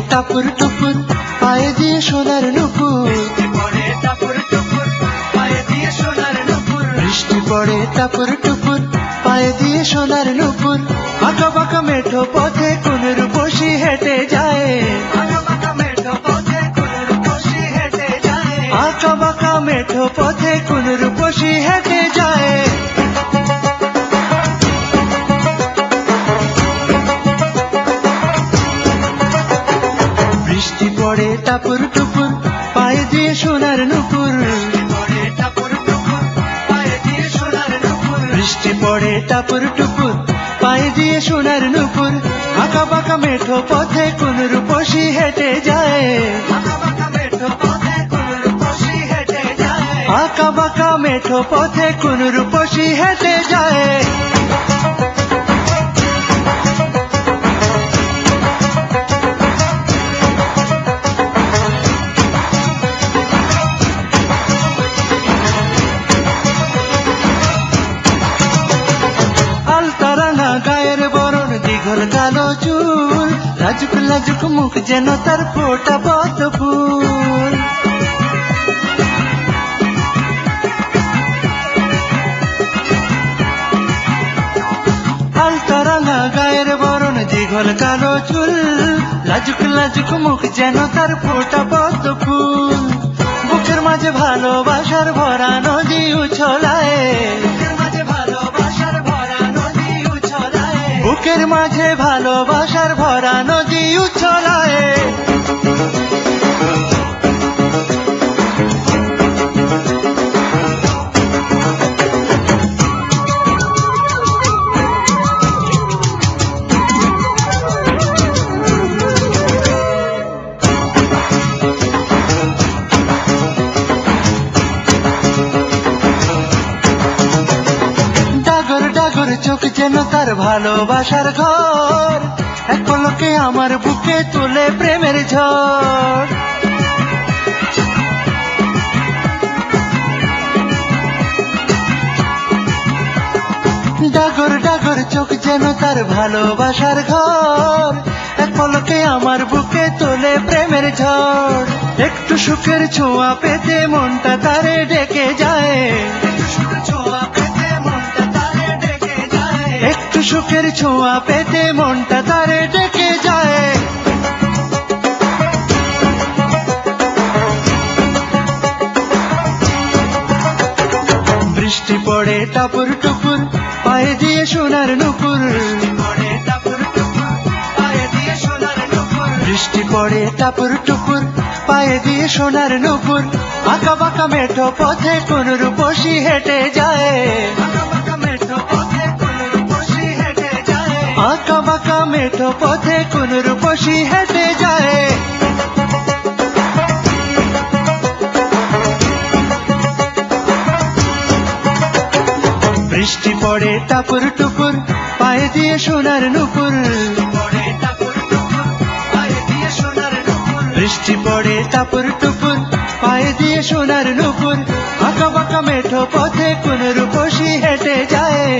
টাপুর টুপুর পায়ে দিয়ে সোনার নুপুর, বৃষ্টি পড়ে টাপুর টুপুর পায়ে দিয়ে সোনার নুপুর। আঁকা বাঁকা মেঠো পথে কোন রূপসী হেঁটে যায়, আঁকা বাঁকা মেঠো পথে কোন রূপসী হেঁটে যায়। বৃষ্টি পড়ে টাপুর টুপুর পায়ে দিয়ে সোনার নুপুর, বৃষ্টি পড়ে টাপুর টুপুর পায়ে দিয়ে সোনার নুপুর। আঁকা বাঁকা মেঠো পথে কোন রূপসী হেঁটে যায়, আঁকা বাঁকা মেঠো পথে কোন রূপসী হেঁটে যায়। গায়ের বরণ দীঘল কালো চুল, লাজুক লাজুক মুখ যেন তার ফোটা পদ্ম ফুল। আলতা রাঙা গায়ের বরণ দীঘল কালো চুল, লাজুক লাজুক মুখ যেন তার ফোটা পদ্ম ফুল। বুকের মাঝে ভালোবাসার ভরা নদী উছলায়, বুকের মাঝে ভালোবাসার ভরা নদী উছলায়। ডাগর ডাগর চোখ যেন তার ভালোবাসার ঘর, এক পলকে আমার বুকে তোলে প্রেমের ঝড়। ডাগর ডাগর চোখ যেন তার ভালোবাসার ঘর, এক পলকে আমার বুকে তোলে প্রেমের ঝড়। একটু সুখের ছোঁয়া পেতে মনটা তারে ডেকে যায়, একটু সুখের ছোঁয়া পেতে মনটা তারে ডেকে যায়। বৃষ্টি পড়ে টাপুর টুপুর পায়ে দিয়ে সোনার নুপুর, বৃষ্টি পড়ে টাপুর টুপুর পায়ে দিয়ে সোনার নুপুর। আঁকা বাঁকা মেঠো পথে কোন রূপসী হেঁটে যায়, আঁকা বাঁকা মেঠো পথে কোন রূপসী হেঁটে যায়। বৃষ্টি পড়ে টাপুর টুপুর পায়ে দিয়ে সোনার নুপুর, বৃষ্টি পড়ে টাপুর টুপুর পায়ে দিয়ে সোনার নুপুর। আঁকা বাঁকা মেঠো পথে কোন রূপসী হেঁটে যায়।